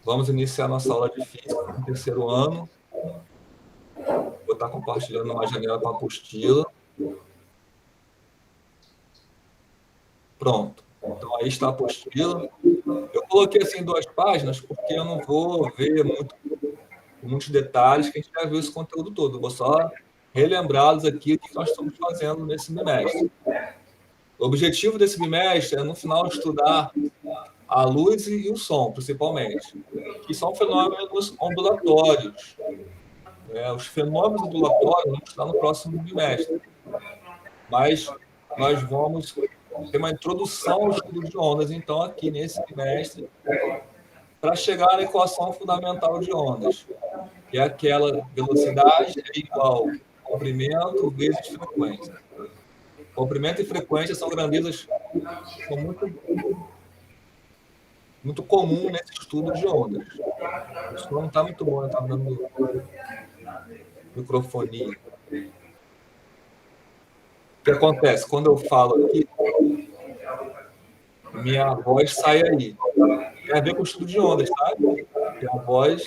Vamos iniciar nossa aula de física no terceiro ano. Vou estar compartilhando uma janela para a apostila. Pronto. Então, aí está a apostila. Eu coloquei assim 2 páginas, porque eu não vou ver muitos detalhes, que a gente já viu esse conteúdo todo. Eu vou só relembrá-los aqui o que nós estamos fazendo nesse bimestre. O objetivo desse bimestre é, no final, estudar a luz e o som, principalmente, que são fenômenos ondulatórios. Os fenômenos ondulatórios vamos estudar no próximo bimestre. Mas nós vamos ter uma introdução ao estudo de ondas, então, aqui nesse bimestre, para chegar à equação fundamental de ondas, que é aquela velocidade é igual a comprimento vezes frequência. Comprimento e frequência são grandezas que são muito comum nesse estudo de ondas. O som não está muito bom, está dando microfonia. O que acontece? Quando eu falo aqui, minha voz sai aí. Tem a ver com o estudo de ondas, tá? Porque a voz,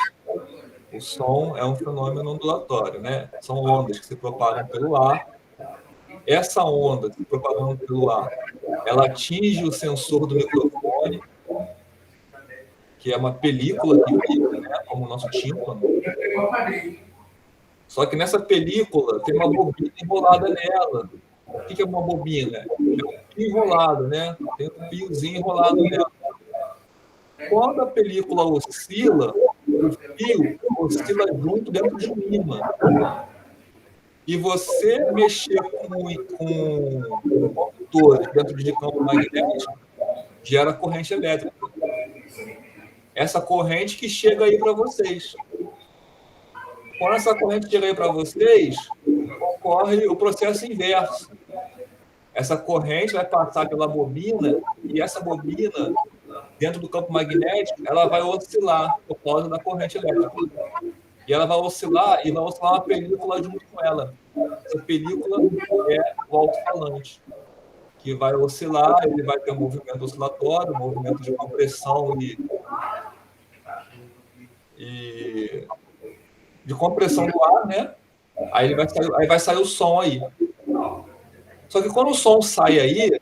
o som é um fenômeno ondulatório, né? São ondas que se propagam pelo ar. Essa onda se propagando pelo ar, ela atinge o sensor do microfone, que é uma película que vibra, né? Como o nosso tímpano. Só que nessa película tem uma bobina enrolada nela. O que é uma bobina? É um fio enrolado, né? Tem um fiozinho enrolado nela. Quando a película oscila, o fio oscila junto dentro de um ímã. E você mexer com condutores dentro de campo magnético gera corrente elétrica. Essa corrente que chega aí para vocês. Quando essa corrente chega aí para vocês, ocorre o processo inverso. Essa corrente vai passar pela bobina e essa bobina, dentro do campo magnético, ela vai oscilar por causa da corrente elétrica. E ela vai oscilar e vai oscilar uma película junto com ela. Essa película é o alto-falante, que vai oscilar, ele vai ter um movimento oscilatório, um movimento de compressão e de compressão do ar, né? Aí vai sair o som aí. Só que quando o som sai aí,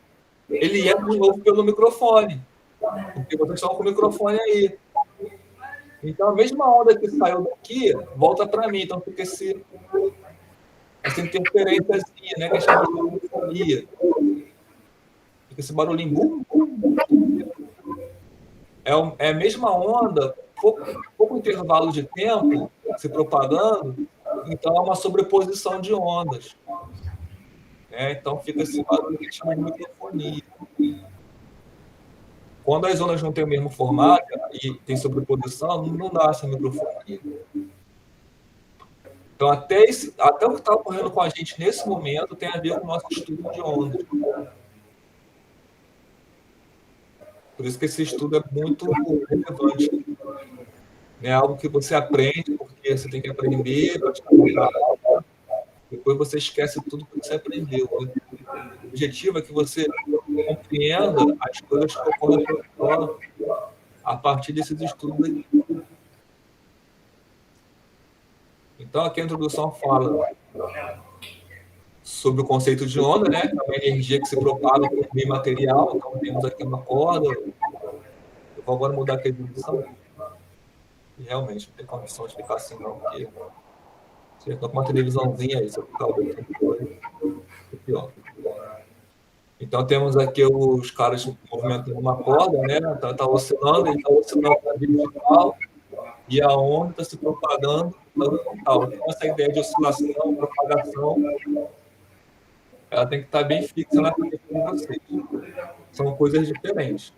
ele entra de novo pelo microfone, porque vocês estão com o microfone aí. Então, a mesma onda que saiu daqui, volta para mim. Então, fica essa interferênciazinha, né? Que é chamada de microfonia. Fica esse barulhinho. É a mesma onda, pouco intervalo de tempo se propagando, então é uma sobreposição de ondas. Então, fica esse barulho que a gente chama de microfonia. Quando as ondas não têm o mesmo formato e tem sobreposição, não dá essa microfonia. Então, até o que está ocorrendo com a gente nesse momento tem a ver com o nosso estudo de ondas. Por isso que esse estudo é muito relevante. É algo que você aprende, porque você tem que aprender, depois você esquece tudo que você aprendeu. O objetivo é que você compreenda as coisas que ocorrem na escola a partir desses estudos aqui. Então, aqui a introdução fala sobre o conceito de onda, né? É uma energia que se propaga por meio material. Então, temos aqui uma corda. Eu vou agora mudar aqui a divisão. E realmente não tem condição de ficar assim, não, porque você está com uma televisãozinha aí, se eu ficar é pior. Então, temos aqui os caras movimentando uma corda, né? Está oscilando, ele está oscilando na vertical e a onda está se propagando na horizontal. Então, essa ideia de oscilação, propagação, ela tem que estar bem fixa na cabeça de vocês. São coisas diferentes.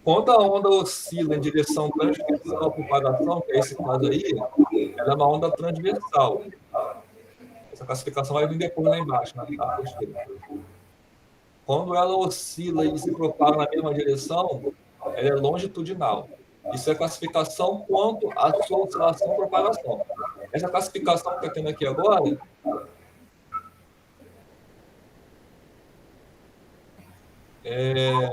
Quando a onda oscila em direção transversal à propagação, que é esse caso aí, ela é uma onda transversal. Essa classificação vai vir depois lá embaixo, na esquerda. Quando ela oscila e se propaga na mesma direção, ela é longitudinal. Isso é classificação quanto à sua oscilação e propagação. Essa classificação que está tendo aqui agora é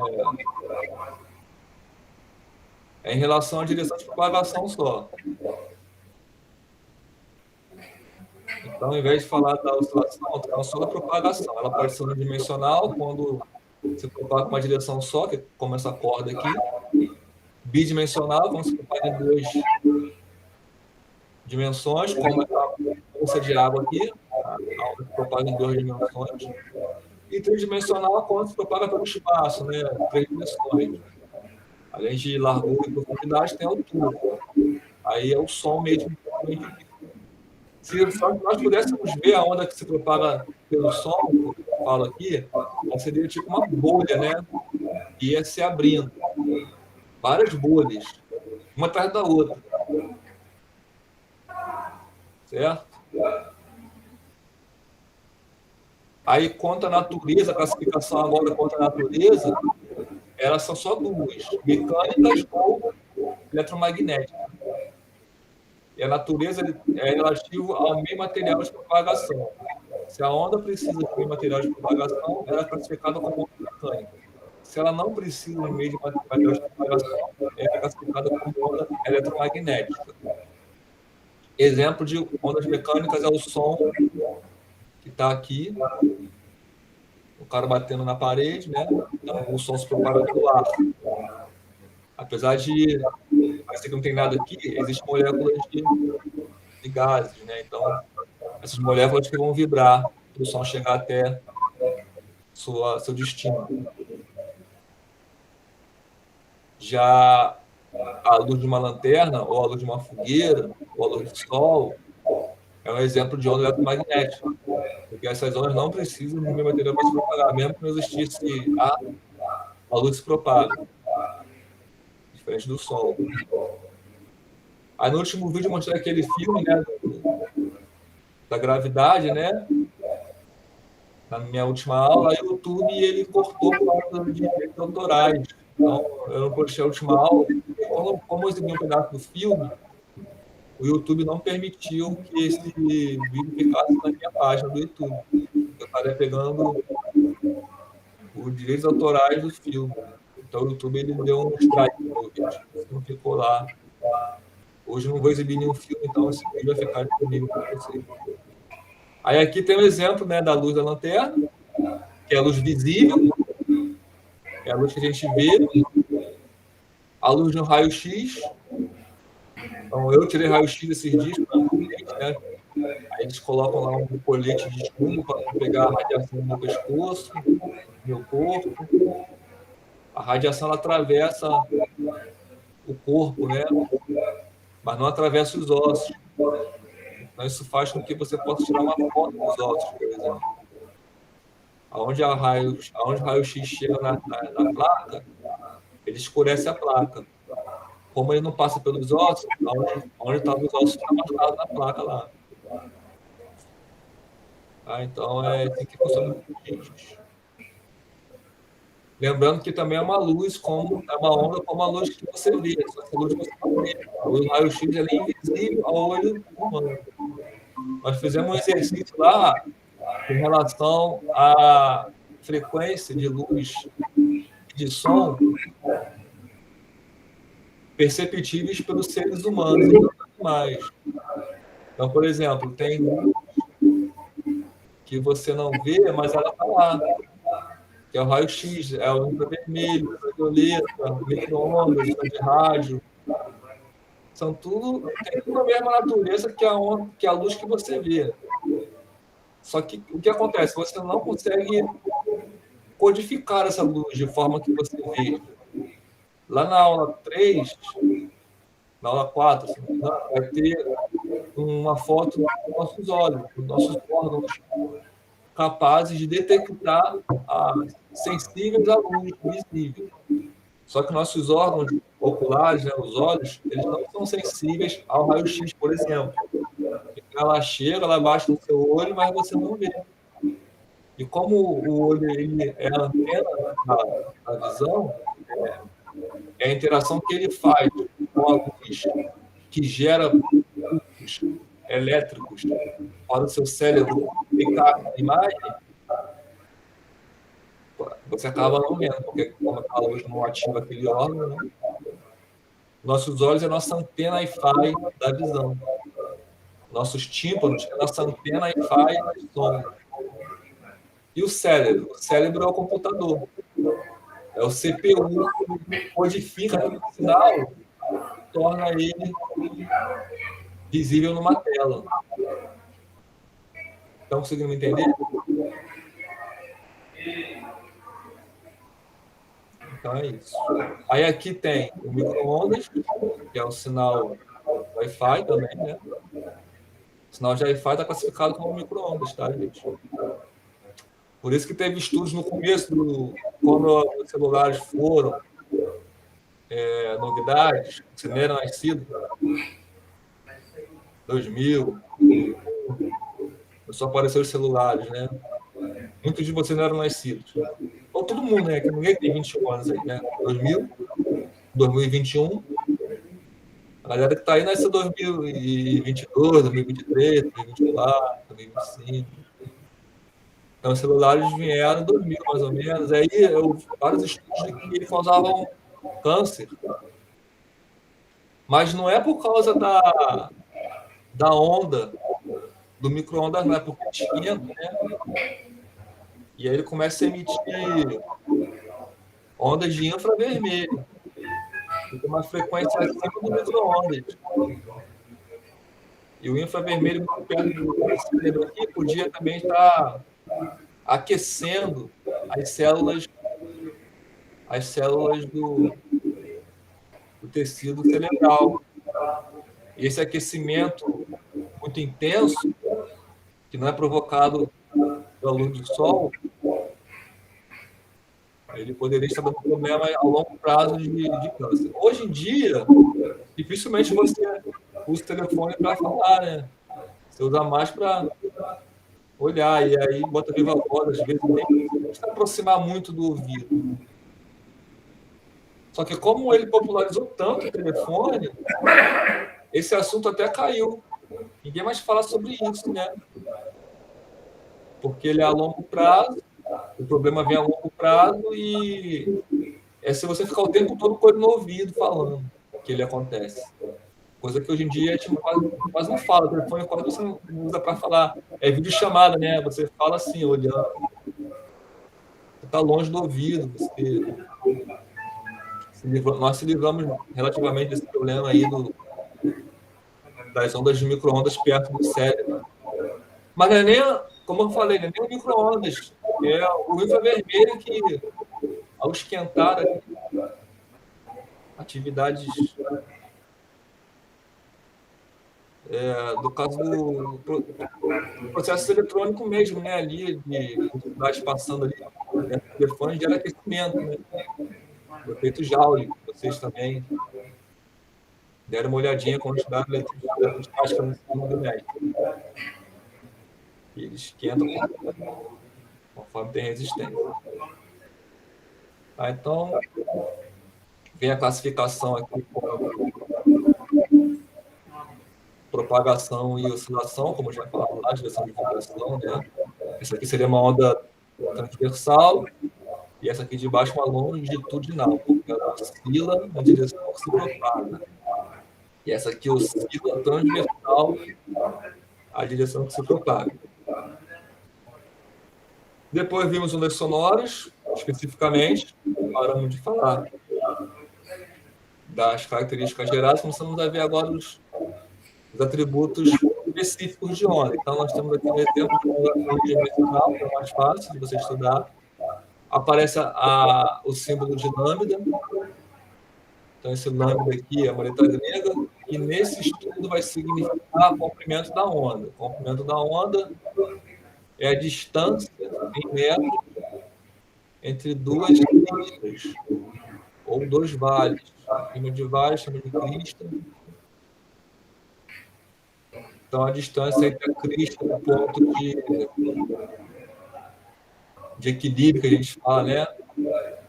em relação à direção de propagação só. Então, ao invés de falar da oscilação, é só da propagação. Ela pode ser unidimensional, quando se propaga com uma direção só, que é como essa corda aqui. Bidimensional, quando se propaga em 2 dimensões, como essa bolsa de água aqui, a onda se propaga em 2 dimensões. E tridimensional, quando se propaga pelo espaço, né? 3 dimensões. Além de largura e profundidade, tem altura. Aí é o som mesmo. Se só nós pudéssemos ver a onda que se propaga pelo som, que eu falo aqui, ela seria tipo uma bolha, né? Que ia se abrindo. Várias bolhas, uma atrás da outra. Certo? Aí, quanto à natureza, a classificação agora quanto à natureza, elas são só duas: mecânicas ou eletromagnéticas. E a natureza é relativo ao meio material de propagação. Se a onda precisa de meio material de propagação, ela é classificada como onda mecânica. Se ela não precisa de meio material de propagação, ela é classificada como onda eletromagnética. Exemplo de ondas mecânicas é o som que está aqui, o cara batendo na parede, né? Então, o som se propaga pelo ar. Apesar de parecer que não tem nada aqui, existem moléculas de gases, né? Então, essas moléculas que vão vibrar para o som chegar até seu destino. Já a luz de uma lanterna, ou a luz de uma fogueira, ou a luz do sol, é um exemplo de onda eletromagnética, porque essas ondas não precisam de meio material para se propagar, mesmo que não existisse a luz se propaga, diferente do sol. Aí no último vídeo eu mostrei aquele filme, né, da gravidade, né? Na minha última aula, o YouTube ele cortou por causa de direitos autorais. Então, eu não postei a última aula. Como eu exibi um pedaço do filme, o YouTube não permitiu que esse vídeo ficasse na minha página do YouTube. Eu estaria pegando os direitos autorais do filme. Então, o YouTube ele deu um strike no meu vídeo. Não ficou lá. Hoje eu não vou exibir nenhum filme, então esse vídeo vai ficar disponível para vocês. Aí aqui tem um exemplo, né, da luz da lanterna, que é a luz visível, é a luz que a gente vê, a luz de um raio-x. Então, eu tirei raio-x desses dias, né? Aí eles colocam lá um colete de chumbo para pegar a radiação no meu pescoço, no meu corpo. A radiação ela atravessa o corpo, né? Mas não atravessa os ossos. Então, isso faz com que você possa tirar uma foto dos ossos, por exemplo. Aonde o raio-x chega na placa, ele escurece a placa. Como ele não passa pelos ossos, onde estão os ossos está marcado na placa lá. Então, tem que funcionar muito. Lembrando que também é uma luz, é uma onda como a luz que você vê. Só que a luz que você não vê. O raio-x é invisível ao olho humano. Nós fizemos um exercício lá em relação à frequência de luz e de som perceptíveis pelos seres humanos e pelos animais. Então, por exemplo, tem luz que você não vê, mas ela está lá, que é o raio-x, é o infravermelho, ultravioleta, micro-ondas, de rádio. Tem tudo a mesma natureza que a luz que você vê. Só que o que acontece? Você não consegue codificar essa luz de forma que você vê. Lá na aula 3, na aula 4, vai ter uma foto dos nossos olhos, dos nossos órgãos capazes de detectar sensíveis à luz visível. Só que nossos órgãos oculares, né, os olhos, eles não são sensíveis ao raio-x, por exemplo. Ela chega, ela bate no seu olho, mas você não vê. E como o olho ele é a antena da visão, é a interação que ele faz com a luz que gera impulsos elétricos para o seu cérebro clicar na imagem, você acaba não vendo, porque como a luz não ativa aquele órgão, né? Nossos olhos é a nossa antena Wi-Fi da visão. Nossos tímpanos é a nossa antena Wi-Fi das sons. E o cérebro? O cérebro é o computador. É o CPU que codifica aquele sinal e torna ele visível numa tela. Estão conseguindo me entender? Então é isso. Aí aqui tem o micro-ondas, que é o sinal Wi-Fi também, né? O sinal de Wi-Fi está classificado como micro-ondas, tá, gente? Por isso que teve estudos no começo, quando os celulares foram novidades, você nem era nascido, 2000, só apareceram os celulares, né? Muitos de vocês não eram nascidos. Ou todo mundo, né? Que ninguém tem 21 anos aí, né? 2000, 2021. A galera que está aí nasceu em 2022, 2023, 2024, 2025. Então, os celulares vieram em 2000, mais ou menos. Aí, vários estudos de que eles causavam câncer. Mas não é por causa da onda, do micro-ondas, não é porque esquenta, né? E aí ele começa a emitir ondas de infravermelho. Tem uma frequência acima do micro-ondas. E o infravermelho, muito perto do cérebro aqui, podia também estar aquecendo as células do tecido cerebral. E esse aquecimento muito intenso, que não é provocado pela luz do sol, ele poderia estar dando problema a longo prazo de câncer. Hoje em dia, dificilmente você usa o telefone para falar, né? Você usa mais para olhar, e aí bota viva voz, às vezes nem se aproximar muito do ouvido. Só que como ele popularizou tanto o telefone, esse assunto até caiu. Ninguém mais fala sobre isso, né? Porque ele é a longo prazo, o problema vem a longo prazo e é se você ficar o tempo todo com ele no ouvido falando que ele acontece. Coisa que hoje em dia a gente quase não fala. O telefone quase você não usa para falar. É videochamada, né? Você fala assim, olhando. Você está longe do ouvido. Nós se livramos relativamente desse problema aí das ondas de micro-ondas perto do cérebro. Mas não é nem, como eu falei, não é nem o micro-ondas. É o infravermelho que, ao esquentar atividades do caso do processo eletrônico mesmo, né? Ali, de quantidade passando ali dentro do telefone, gera aquecimento, né? O efeito Joule, vocês também deram uma olhadinha com a quantidade de eletricidade no sistema doméstico. Ele esquenta conforme tem resistência. Tá, então, vem a classificação aqui como propagação e oscilação, como já falamos lá, direção de vibração, né? Essa aqui seria uma onda transversal, e essa aqui de baixo uma longitudinal, porque ela oscila na direção que se propaga. E essa aqui oscila transversal à direção que se propaga. Depois vimos ondas sonoras, especificamente, paramos de falar das características gerais, começamos a ver agora os atributos específicos de onda. Então, nós temos aqui um exemplo de onda unidimensional, que é mais fácil de você estudar. Aparece o símbolo de lambda. Então, esse lambda aqui é uma letra grega, e nesse estudo vai significar comprimento da onda. O comprimento da onda é a distância em metros entre duas cristas, ou dois vales. Chama de vale, chama de crista. Então, a distância entre a crista e o ponto de equilíbrio que a gente fala, né?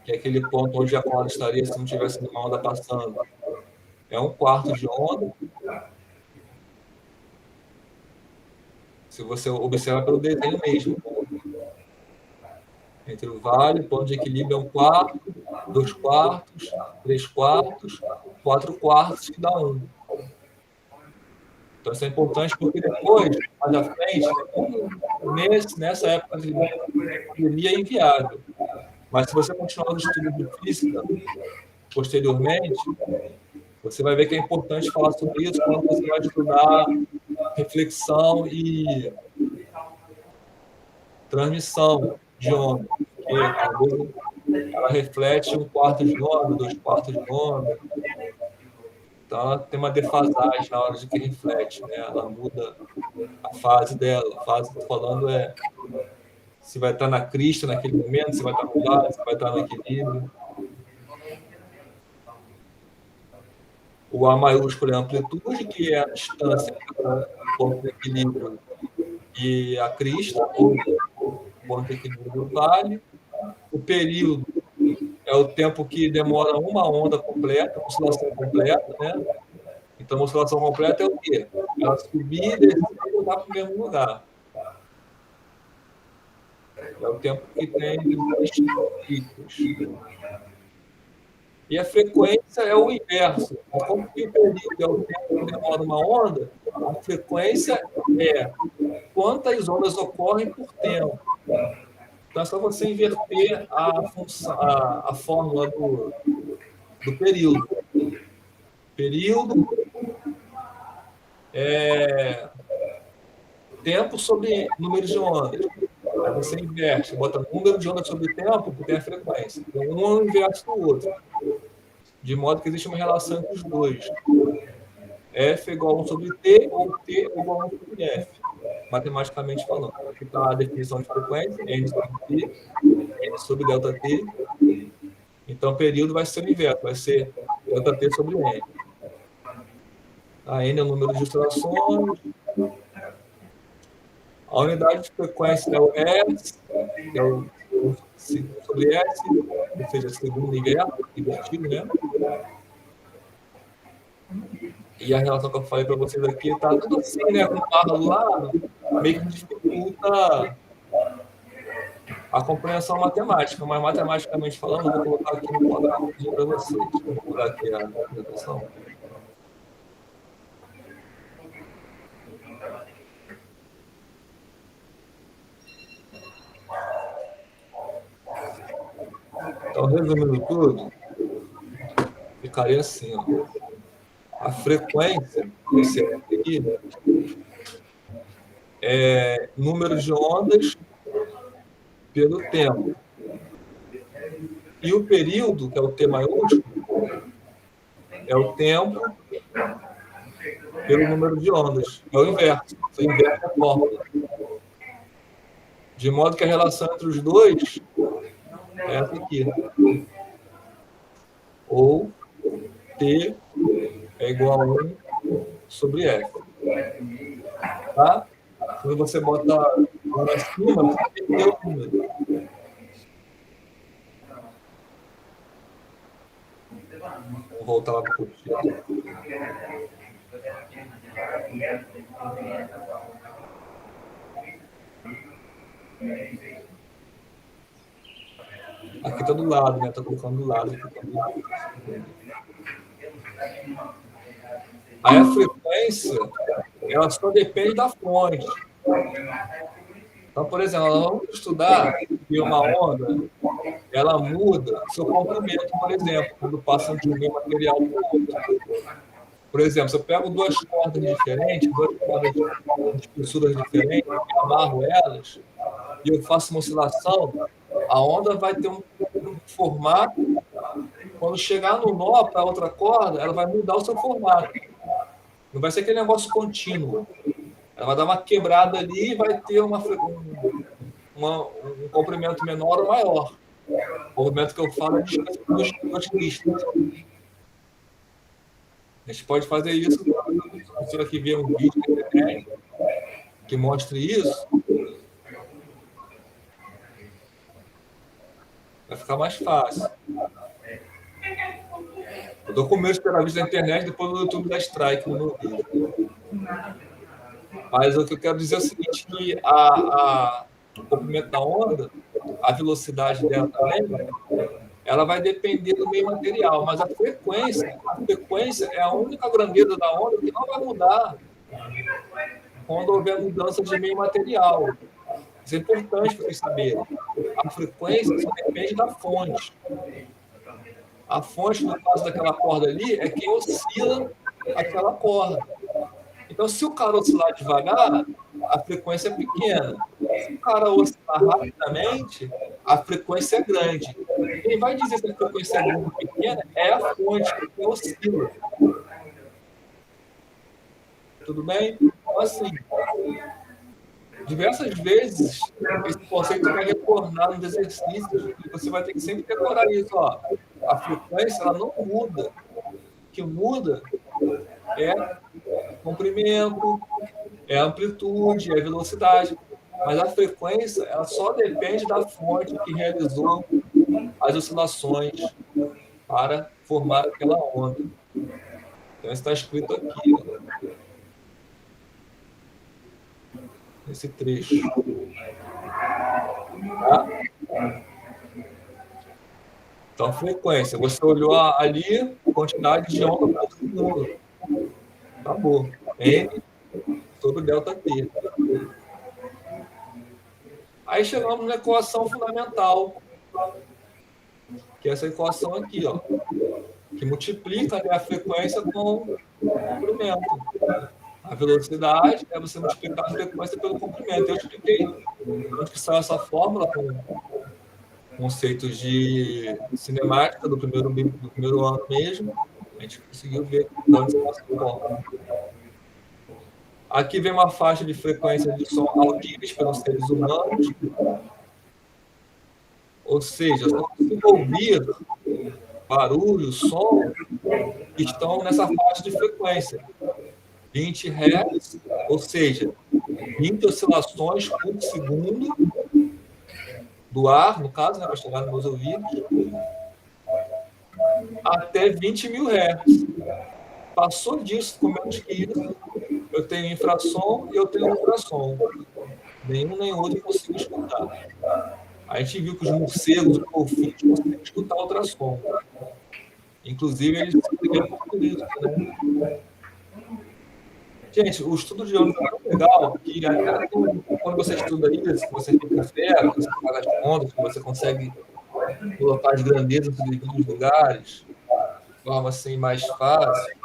Que é aquele ponto onde a corda estaria se não tivesse uma onda passando. É 1/4 de onda. Se você observar pelo desenho mesmo. Entre o vale, o ponto de equilíbrio é 1/4, 2/4, 3/4, 4/4, que dá 1. Então, isso é importante porque depois, mais à frente, nessa época de pandemia é inviável. Mas se você continuar os estudos de física posteriormente, você vai ver que é importante falar sobre isso quando você vai estudar reflexão e transmissão de onda, porque às vezes ela reflete 1/4 de onda, 2/4 de onda. Então, ela tem uma defasagem na hora de que reflete, né? Ela muda a fase dela. A fase que eu estou falando é se vai estar na crista naquele momento, se vai estar no lado, se vai estar no equilíbrio. O A maiúsculo é a amplitude, que é a distância entre o ponto de equilíbrio e a crista, ou o ponto de equilíbrio do vale. O período é o tempo que demora uma onda completa, uma oscilação completa, né? Então, uma oscilação completa é o quê? Ela subir, descer e voltar para o mesmo lugar. É o tempo que tem dois picos. E a frequência é o inverso. Como que o período é o tempo que demora uma onda, a frequência é quantas ondas ocorrem por tempo. Então, é só você inverter a fórmula do período. Período é tempo sobre número de ondas. Aí você inverte, bota número de ondas sobre tempo, porque tem a frequência. Então, um é o inverso do outro. De modo que existe uma relação entre os dois. F é igual a 1 sobre T, ou T é igual a 1 sobre F, matematicamente falando. Aqui está a definição de frequência, N sobre T, N sobre delta T. Então, o período vai ser o inverso, vai ser delta T sobre N. A N é o número de oscilações. A unidade de frequência é o S, que é o sobre S, ou seja, segundo invertido, né? E a relação que eu falei para vocês aqui está tudo assim, né? Com barra do lado, meio que dificulta a compreensão matemática, mas matematicamente falando, eu vou colocar aqui no quadrado para vocês. Vou mudar aqui a apresentação. Então, resumindo tudo, ficaria assim, ó. A frequência, esse aqui, é número de ondas pelo tempo. E o período, que é o T maiúsculo, é o tempo pelo número de ondas. É o inverso. Você inverte a fórmula. De modo que a relação entre os dois é essa aqui. Ou T é igual a 1 sobre F. Tá? Quando você bota lá acima, você tem o número. Vamos voltar lá para o curtir. Aqui está do lado, né? Estou colocando do lado. Aí a frequência, ela só depende da fonte. Então, por exemplo, nós vamos estudar que uma onda, ela muda seu comprimento, por exemplo, quando passa de um meio material para o outro. Por exemplo, se eu pego duas cordas diferentes, duas cordas de espessuras diferentes, eu amarro elas e eu faço uma oscilação, a onda vai ter um formato. Quando chegar no nó para outra corda, ela vai mudar o seu formato. Não vai ser aquele negócio contínuo. Ela vai dar uma quebrada ali e vai ter um comprimento menor ou maior. O comprimento que eu falo é de duas cristas. A gente pode fazer isso. Se você aqui ver um vídeo na internet que mostre isso, vai ficar mais fácil. Eu dou começo pela vídeo da internet, depois no YouTube dá strike no meu vídeo. Mas o que eu quero dizer é o seguinte, que o comprimento da onda a velocidade dela também, ela vai depender do meio material, mas a frequência é a única grandeza da onda que não vai mudar quando houver mudança de meio material. Isso é importante para vocês saberem. A frequência só depende da fonte. A fonte, no caso daquela corda ali, é quem oscila aquela corda. Então, se o cara oscilar devagar, a frequência é pequena. Se o cara oscilar rapidamente, a frequência é grande. Quem vai dizer se a frequência é grande ou pequena é a fonte, que oscila. Tudo bem? Então, assim, diversas vezes esse conceito vai retornar nos exercícios e você vai ter que sempre decorar isso. Ó. A frequência ela não muda. O que muda é comprimento, é amplitude, é velocidade. Mas a frequência ela só depende da fonte que realizou as oscilações para formar aquela onda. Então, isso está escrito aqui, ó, nesse trecho. Tá? Então, frequência. Você olhou ali a quantidade de onda por segundo. Acabou. N sobre ΔT. Aí chegamos na equação fundamental, que é essa equação aqui, ó, que multiplica, né, a frequência com o comprimento. A velocidade é você multiplicar a frequência pelo comprimento. Eu expliquei onde que saiu essa fórmula com conceitos de cinemática do primeiro ano mesmo. A gente conseguiu ver de onde saiu essa fórmula. Aqui vem uma faixa de frequência de som audíveis pelos seres humanos. Ou seja, só consigo ouvir barulho, som, que estão nessa faixa de frequência. 20 Hz, ou seja, 20 oscilações por segundo do ar, no caso, né, para chegar nos meus ouvidos, até 20.000 Hz. Passou disso, com menos que isso, eu tenho infrassom e eu tenho ultrassom. Nenhum nem outro eu consigo escutar. A gente viu que os morcegos, os golfinhos, conseguem escutar ultrassom. Inclusive, eles se ligam por isso, né? Gente, o estudo de ondas é tão legal que até quando você estuda isso, que você fica fera, que você faz as ondas, que você consegue colocar as grandezas dos devidos lugares de forma assim mais fácil,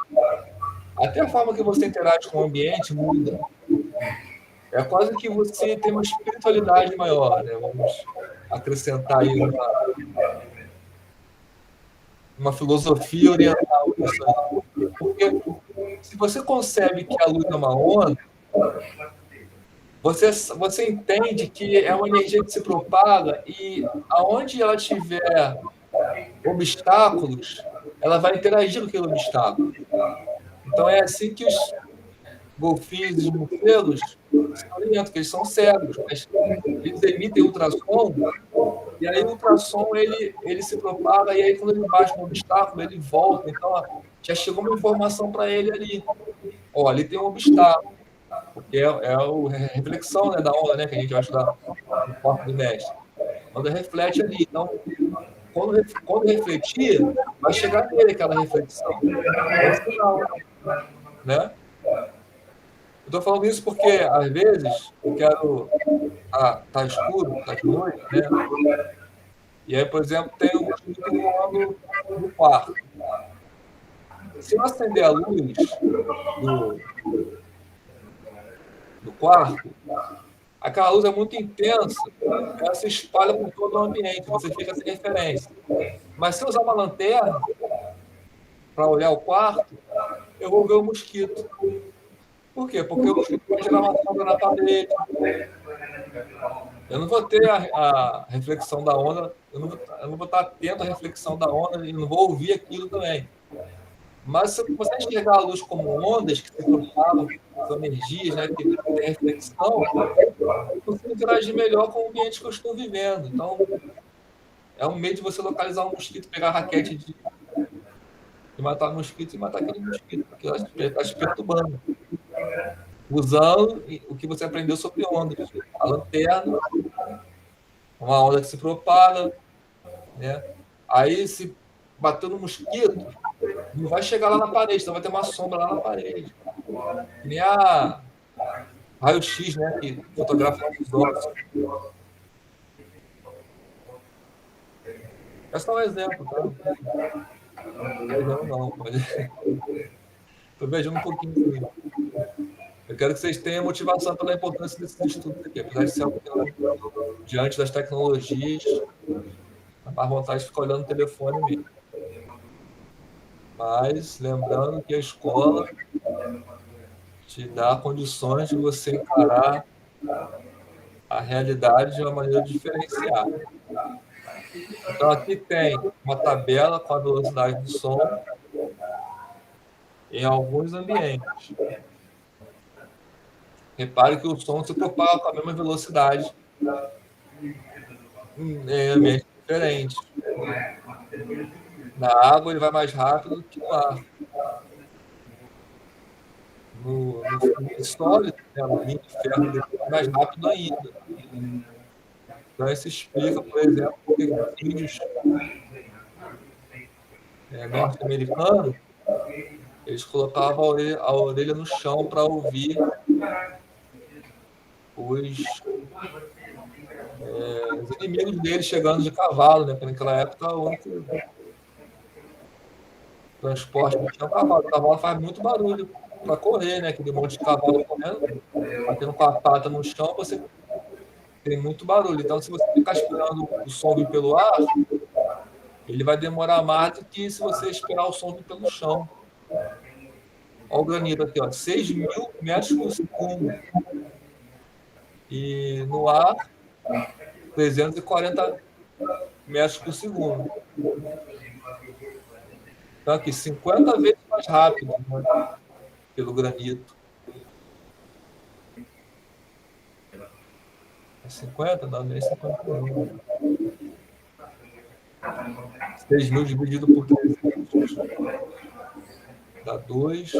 até a forma que você interage com o ambiente muda. É quase que você tem uma espiritualidade maior, né? Vamos acrescentar aí uma filosofia oriental nisso aí. Porque se você concebe que a luz é uma onda, você entende que é uma energia que se propaga e aonde ela tiver obstáculos, ela vai interagir com aquele obstáculo. Então é assim que os golfinhos e os morcegos se orientam, que eles são cegos, mas eles emitem ultrassom, e aí o ultrassom ele se propaga, e aí quando ele bate no obstáculo, ele volta. Então já chegou uma informação para ele ali. Ó, ali tem um obstáculo, porque é a reflexão, né, da onda, né, que a gente vai estudar no corpo do mestre. A onda reflete ali. Então, quando refletir, vai chegar nele aquela reflexão. É o sinal, né? Eu estou falando isso porque, às vezes, eu quero... tá escuro, tá de noite, né? E aí, por exemplo, tem um mosquito voando no quarto. Se eu acender a luz do quarto, aquela luz é muito intensa, ela se espalha por todo o ambiente, você fica sem referência. Mas se eu usar uma lanterna para olhar o quarto, eu vou ver o mosquito. Por quê? Porque o mosquito vai gerar uma sombra na parede. Eu não vou ter a reflexão da onda, eu não vou estar atento à reflexão da onda e não vou ouvir aquilo também. Mas se você enxergar a luz como ondas que se propagam, são energias, né, que tem reflexão, eu consigo interagir melhor com o ambiente que eu estou vivendo. Então, é um meio de você localizar um mosquito, pegar a raquete de matar mosquito e matar aquele mosquito, porque está te perturbando. Usando o que você aprendeu sobre ondas, a lanterna uma onda que se propaga, né? Aí, se bater no mosquito, não vai chegar lá na parede, então vai ter uma sombra lá na parede. Que nem a raio-x, né? Que fotografa os ossos. É só um exemplo, tá? Não tô viajando, não. Estou viajando um pouquinho, sim. Eu quero que vocês tenham motivação pela importância desses estudos aqui. Apesar de ser algo que diante das tecnologias, a mais vontade de ficar olhando o telefone mesmo. Mas lembrando que a escola te dá condições de você encarar a realidade de uma maneira diferenciada. Então, aqui tem uma tabela com a velocidade do som em alguns ambientes. Repare que o som se propaga com a mesma velocidade em ambientes diferentes. Na água, ele vai mais rápido do que no ar. No fluido sólido, né, alumínio e ferro, ele vai mais rápido ainda. Então, isso explica, por exemplo, que índios norte-americanos eles colocavam a orelha no chão para ouvir os inimigos deles chegando de cavalo, né? Porque naquela época o único transporte que tinha o cavalo. O cavalo faz muito barulho para correr, né? Aquele monte de cavalo correndo, batendo com a pata no chão, você tem muito barulho. Então, se você ficar esperando o som vir pelo ar, ele vai demorar mais do que se você esperar o som vir pelo chão. Olha o granito aqui, ó, 6.000 metros por segundo. E no ar, 340 metros por segundo. Então, aqui, 50 vezes mais rápido, né, pelo granito. É 50? Não, nem 50 não. 6.000 dividido por 300 dá 2,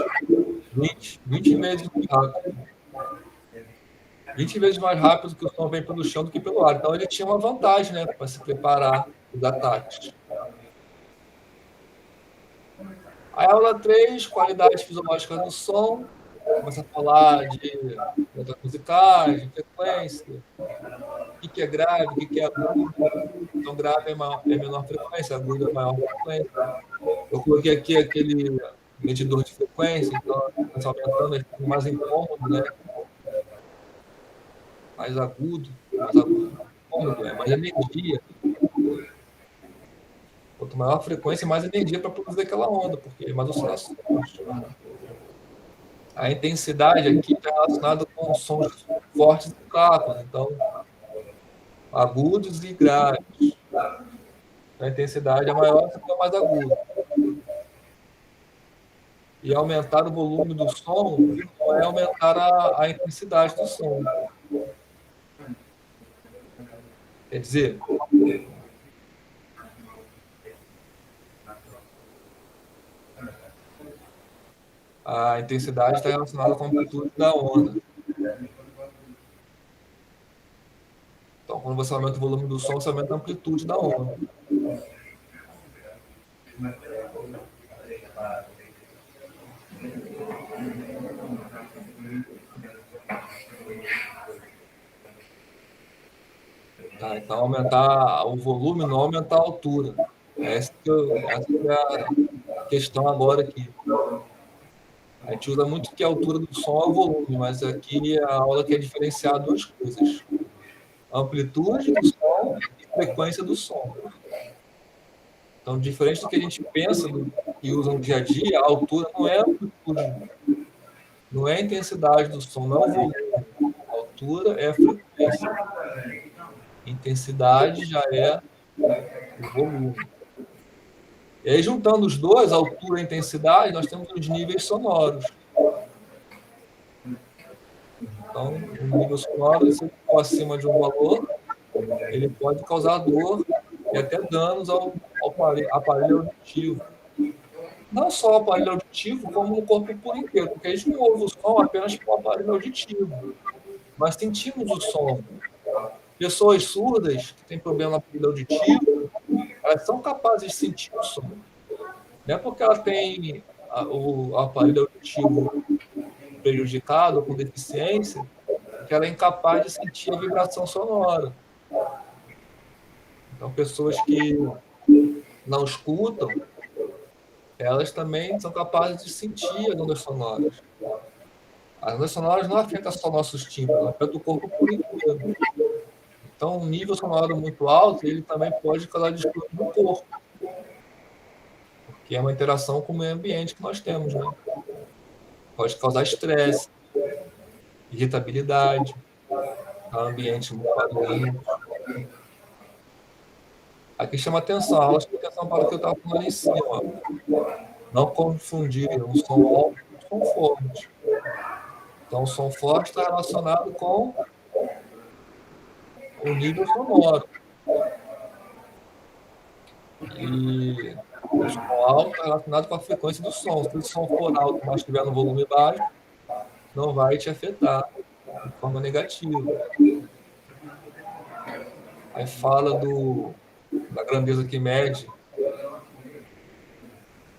20 vezes mais rápido. 20 vezes mais rápido que o som vem pelo chão do que pelo ar. Então, ele tinha uma vantagem, né, para se preparar os ataques. A aula 3, qualidades fisiológicas do som. Começa a falar de notas musicais, de frequência, o que é grave, o que é agudo. Então, grave é menor frequência, agudo é maior frequência. Eu coloquei aqui aquele medidor de frequência, então, começa aumentando, ele fica mais incômodo, né? Mais agudo, incômodo, é mais energia. Quanto maior a frequência, mais energia para produzir aquela onda, porque é mais oscilações. A intensidade aqui está relacionada com sons fortes e fracos, então, agudos e graves. A intensidade é maior, você é mais agudo. E aumentar o volume do som não é aumentar a intensidade do som. Quer dizer, a intensidade está relacionada com a amplitude da onda. Então, quando você aumenta o volume do som, você aumenta a amplitude da onda. Tá, então, aumentar o volume não aumentar a altura. Essa é a questão agora aqui. A gente usa muito que a altura do som é o volume, mas aqui a aula quer diferenciar duas coisas: a amplitude do som e frequência do som. Então, diferente do que a gente pensa e usa no dia a dia, a altura não é a amplitude, não é a intensidade do som, não é o volume. A altura é a frequência. A intensidade já é o volume. E aí, juntando os dois, a altura e a intensidade, nós temos os níveis sonoros. Então, o nível sonoro, se for acima de um valor, ele pode causar dor e até danos ao aparelho auditivo. Não só o aparelho auditivo, como no corpo por inteiro, porque a gente não ouve o som apenas com o aparelho auditivo, mas sentimos o som. Pessoas surdas, que têm problema na aparelho auditivo, elas são capazes de sentir o som. Não é porque ela tem o aparelho auditivo prejudicado, com deficiência, que ela é incapaz de sentir a vibração sonora. Então, pessoas que não escutam, elas também são capazes de sentir as ondas sonoras. As ondas sonoras não afetam só nossos tímpanos, afetam o corpo por inteiro. Então, um nível sonoro muito alto, ele também pode causar distúrbio no corpo, porque é uma interação com o meio ambiente que nós temos, né? Pode causar estresse, irritabilidade, ambiente muito barulhento. Aqui chama atenção, a aula chama atenção para o que eu estava falando ali em cima. Não confundir um som alto com um som forte. Então, o som forte está relacionado com o nível sonoro. E o som alto está relacionado com a frequência do som. Se o som for alto, mas estiver no volume baixo, não vai te afetar de forma negativa. Aí fala da grandeza que mede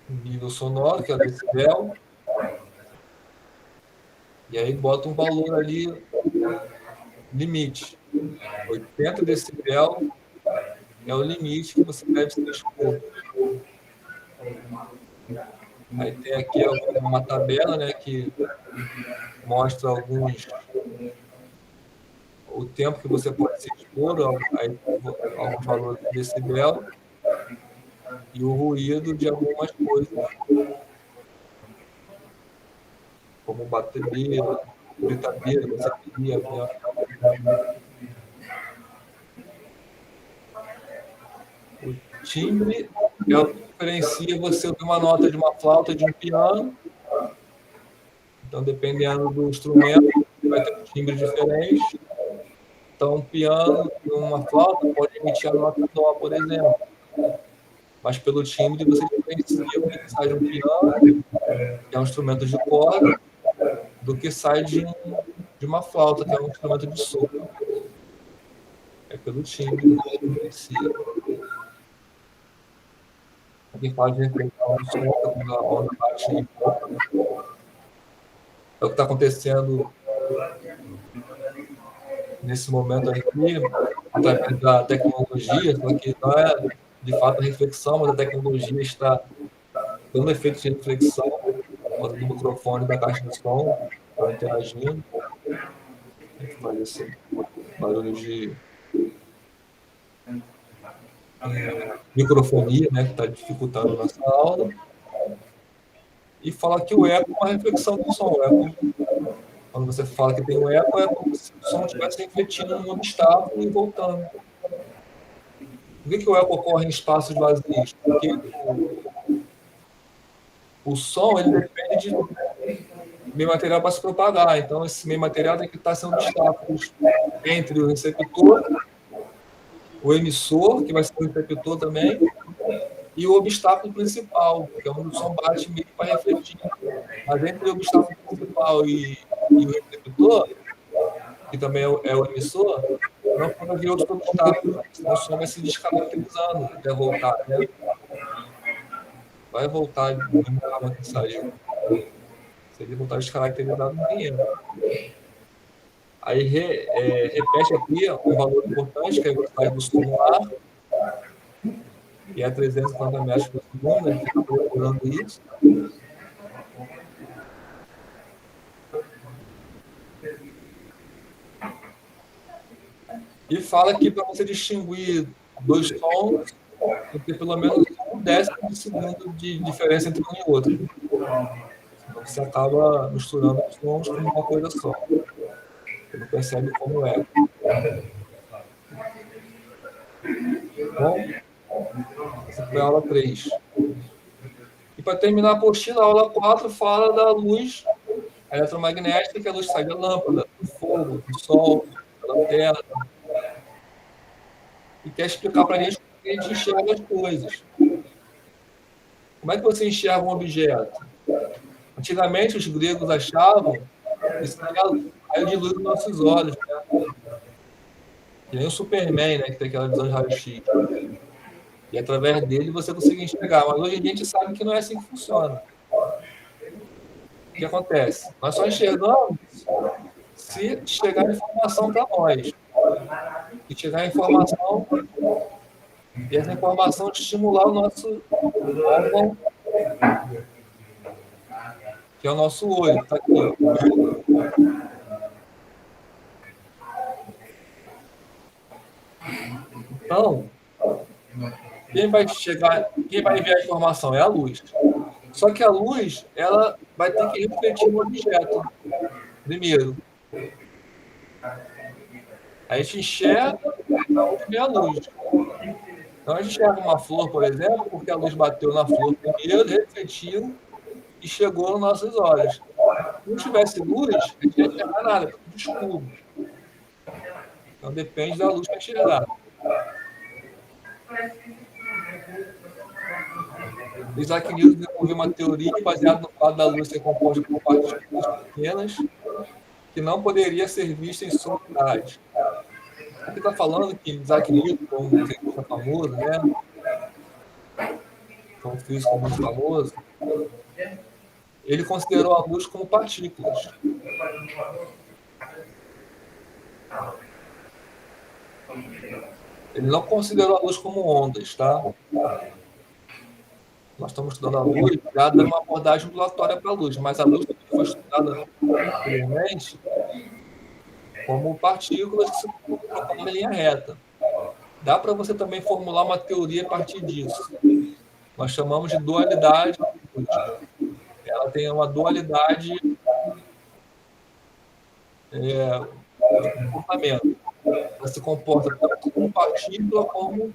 o nível sonoro, que é o decibel. E aí bota um valor ali, limite. 80 decibel é o limite que você deve se expor. Aí tem aqui uma tabela, né, que mostra o tempo que você pode se expor alguns valores de decibel e o ruído de algumas coisas, como batedeira, britadeira, bateria, o timbre é o que diferencia você ouvir uma nota de uma flauta de um piano. Então, dependendo do instrumento, vai ter um timbre diferente. Então, um piano e uma flauta pode emitir a nota dó, por exemplo. Mas pelo timbre você diferencia o que sai de um piano, que é um instrumento de corda, do que sai de uma flauta, que é um instrumento de sopro. É pelo timbre que você diferencia. Alguém fala de reflexão do som, quando a onda bate em volta. É o que está acontecendo nesse momento aqui, através da tecnologia, só que não é de fato a reflexão, mas a tecnologia está dando efeito de reflexão, do microfone da caixa de som, está interagindo. A gente faz esse barulho de microfonia, né, que está dificultando a nossa aula. E fala que o eco é uma reflexão do som. O eco, quando você fala que tem um eco, é como se o som estivesse refletindo num obstáculo e voltando. Por que o eco ocorre em espaços vazios? Porque o som ele depende de meio material para se propagar. Então, esse meio material tem que estar sendo obstáculos entre o receptor, o emissor, que vai ser o receptor também, e o obstáculo principal, que é onde o som bate meio para refletir. Mas entre o obstáculo principal e o receptor, que também é o emissor, não pode haver outros obstáculos, senão o som vai se descaracterizando até voltar, né? Vai voltar do mesmo forma que saiu. Se ele voltar descaracterizado, ninguém entra. Aí repete aqui um valor importante, que é a velocidade do som no ar, que é 350 metros por segundo, a gente fica procurando isso. E fala que para você distinguir dois sons, tem que ter pelo menos 1/10 de segundo de diferença entre um e outro. Senão você acaba misturando os sons com uma coisa só. Você não percebe como é. Bom, essa foi a aula 3. E para terminar a apostila, a aula 4 fala da luz eletromagnética, que é a luz que sai da lâmpada, do fogo, do sol, da lanterna. E quer explicar para a gente como a gente enxerga as coisas. Como é que você enxerga um objeto? Antigamente, os gregos achavam que isso era raio de luz nos nossos olhos, né? Que nem o Superman, né? Que tem aquela visão de raio-x. E através dele você consegue enxergar. Mas hoje em dia a gente sabe que não é assim que funciona. O que acontece? Nós só enxergamos se chegar informação para nós. Se chegar informação e essa informação estimular o nosso órgão, que é o nosso olho, está aqui. Então, quem vai enviar a informação é a luz. Só que a luz, ela vai ter que refletir no objeto, primeiro. A gente enxerga onde vem a luz. Então, a gente enxerga uma flor, por exemplo, porque a luz bateu na flor primeiro, refletiu e chegou nos nossos olhos. Se não tivesse luz, a gente não ia enxergar nada, tudo escuro. Então, depende da luz para enxergar. Isaac Newton desenvolveu uma teoria baseada no fato da luz ser composta por partículas pequenas que não poderia ser vista em som reais. Aqui está falando que Isaac Newton, um cientista famoso, né? Um físico muito famoso, ele considerou a luz como partículas. Ele não considerou a luz como ondas, tá? Nós estamos estudando a luz já dando uma abordagem ambulatória para a luz, mas a luz foi estudada anteriormente como partículas que se propagam em linha reta. Dá para você também formular uma teoria a partir disso. Nós chamamos de dualidade. Ela tem uma dualidade de comportamento. Ela se comporta tanto como partícula como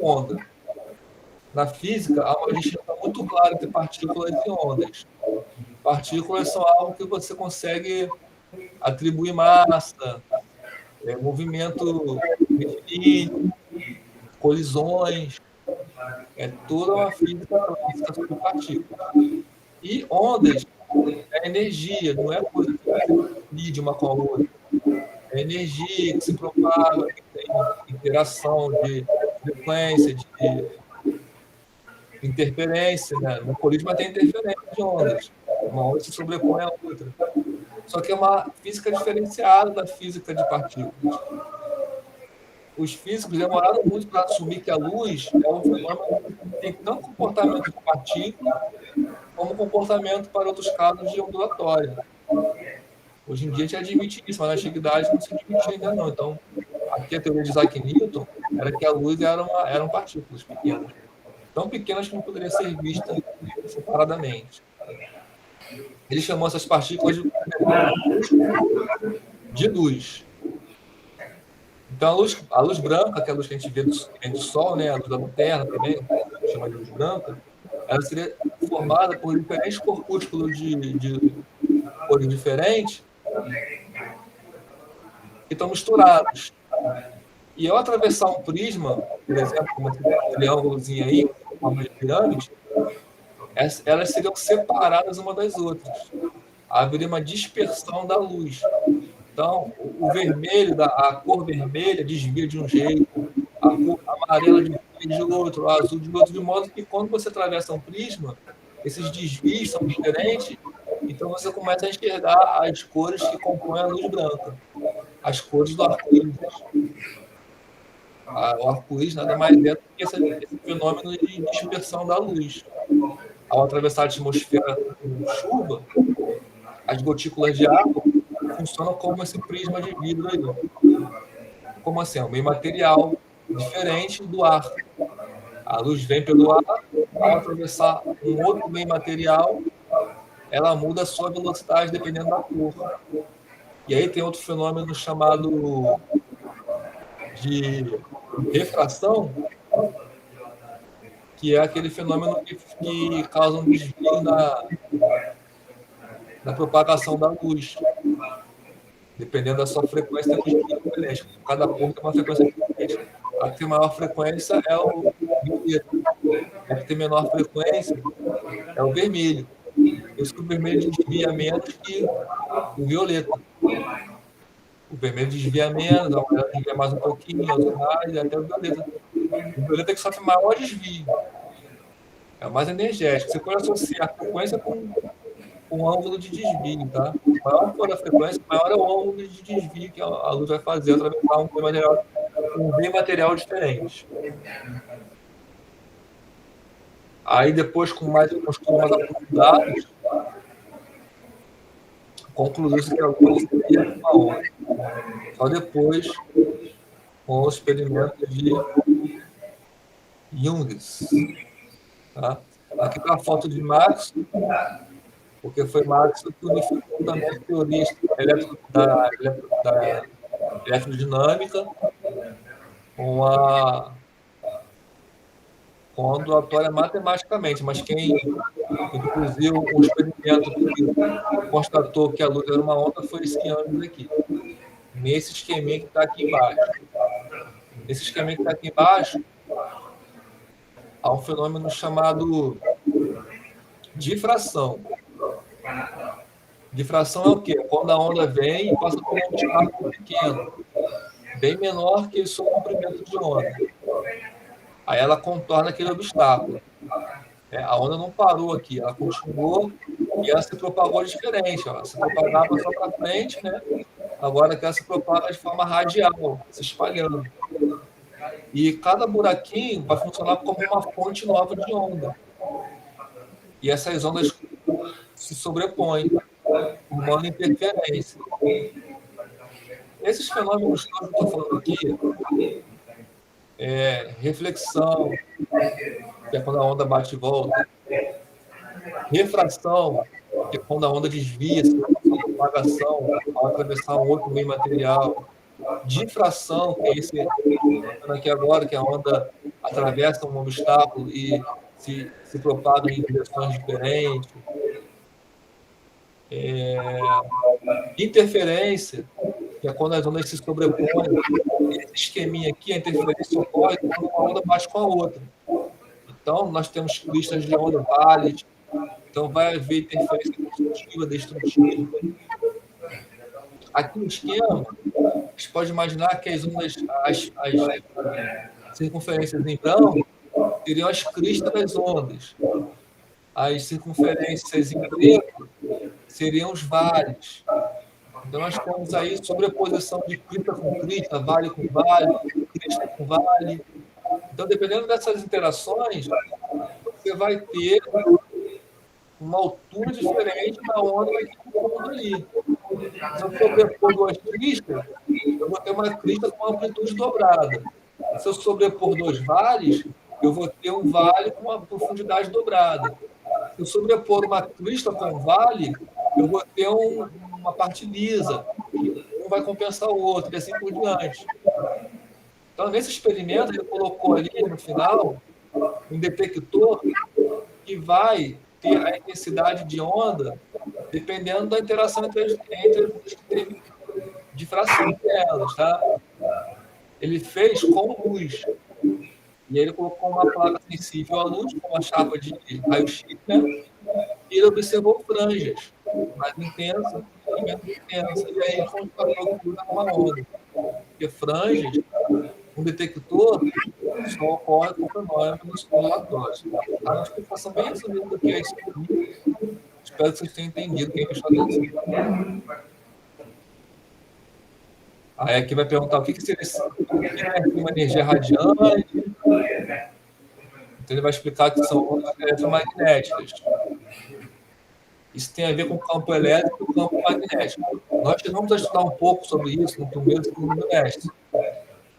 onda. Na física, há uma distinção muito clara entre partículas e ondas. Partículas são algo que você consegue atribuir massa, movimento retilíneo, colisões. É toda uma física clássica sobre partículas. E ondas é energia, não é coisa que você lide uma com a outra. É energia que se propaga, que tem interação de frequência, de interferência, né? No colismo tem interferência de ondas. Uma onda se sobrepõe à outra. Só que é uma física diferenciada da física de partículas. Os físicos demoraram muito para assumir que a luz é um fenômeno que tem tanto comportamento de partícula como comportamento para outros casos de ondulatória. Hoje em dia a gente admite isso, mas na antiguidade não se admitia ainda não. Então, aqui a teoria de Isaac Newton era que a luz eram partículas pequenas. Tão pequenas que não poderiam ser vistas separadamente. Ele chamou essas partículas de luz. Então, a luz branca, que é a luz que a gente vê do Sol, né, a luz da Terra também, chama de luz branca, ela seria formada por diferentes corpúsculos de cores diferentes que estão misturados. E ao atravessar um prisma, por exemplo, como esse triângulozinho aí, forma de pirâmide, elas seriam separadas uma das outras. Haveria uma dispersão da luz. Então, o vermelho, a cor vermelha desvia de um jeito, a cor amarela desvia de outro, o azul de outro, de modo que quando você atravessa um prisma, esses desvios são diferentes, então você começa a enxergar as cores que compõem a luz branca, as cores do arco-íris. O arco-íris nada mais é do que esse fenômeno de dispersão da luz. Ao atravessar a atmosfera com chuva, as gotículas de água funcionam como esse prisma de vidro aí. Como assim? É um meio material diferente do ar. A luz vem pelo ar, ao atravessar um outro meio material, ela muda a sua velocidade dependendo da cor. E aí tem outro fenômeno chamado de refração, que é aquele fenômeno que causa um desvio na propagação da luz. Dependendo da sua frequência, tem um desvio diferente. Cada cor tem uma frequência diferente. A que tem maior frequência é o violeta. A que tem menor frequência é o vermelho. Por isso que o vermelho desvia menos que o violeta. O vermelho desvia menos, o amarelo desvia mais um pouquinho, o azul mais, e até o violeta. O violeta é que sofre maior desvio. É o mais energético. Você pode associar a frequência com o ângulo de desvio, tá? Maior for a frequência, maior é o ângulo de desvio que a luz vai fazer atravessar um bem material diferente. Aí depois, com estudos mais aprofundados, concluiu-se que a luz seria uma onda. Só depois, com o experimento de Junges. Tá? Aqui está a foto de Marx, porque foi Marx que unificou também a teoria da eletrodinâmica com a ondulatória matematicamente, mas quem introduziu um experimento que constatou que a luz era uma onda foi esse ângulo aqui, nesse esqueminha que está aqui embaixo. Nesse esqueminha que está aqui embaixo, há um fenômeno chamado difração. Difração é o quê? Quando a onda vem e passa por um obstáculo pequeno, bem menor que o seu comprimento de onda. Aí ela contorna aquele obstáculo. A onda não parou aqui, ela continuou e ela se propagou diferente. Ela se propagava só para frente, né? Agora que ela se propaga de forma radial, se espalhando. E cada buraquinho vai funcionar como uma fonte nova de onda. E essas ondas se sobrepõem, formando interferência. Esses fenômenos que eu estou falando aqui, reflexão, que é quando a onda bate e volta, refração, que é quando a onda desvia, propagação, ao atravessar um outro meio material, difração, que é esse aqui agora, que a onda atravessa um obstáculo e se propaga em direções diferentes, interferência, que é quando as ondas se sobrepõem. Esse esqueminha aqui, a interferência ocorre quando uma onda bate com a outra. Então, nós temos cristas de onda válidas, então vai haver interferência construtiva, destrutiva. Aqui no esquema, a gente pode imaginar que as ondas, as circunferências em branco seriam as cristas das ondas. As circunferências em preto seriam os vales. Então, nós temos aí sobreposição de crista com crista, vale com vale, crista com vale. Então, dependendo dessas interações, você vai ter uma altura diferente na onda que está falando ali. Se eu sobrepor duas cristas, eu vou ter uma crista com amplitude dobrada. Se eu sobrepor dois vales, eu vou ter um vale com uma profundidade dobrada. Se eu sobrepor uma crista com um vale, eu vou ter uma parte lisa. Um vai compensar o outro, e assim por diante. Então, nesse experimento, ele colocou ali no final um detector que vai ter a intensidade de onda dependendo da interação entre as que teve difração delas, tá? Ele fez com luz. E aí ele colocou uma placa sensível à luz, com uma chapa de raio-x, né? E ele observou franjas mais intensas e menos intensas. E aí ele constatou que era uma onda. Porque franjas, um detector, só ocorre com fenômenos ondulatórios. Tá? Uma explicação bem resumida do que é isso. Espero que vocês tenham entendido quem prestou atenção. Aí aqui vai perguntar o que seria uma energia radiante. Então ele vai explicar que são ondas eletromagnéticas. Isso tem a ver com o campo elétrico e o campo magnético. Nós vamos estudar um pouco sobre isso no primeiro e segundo semestre,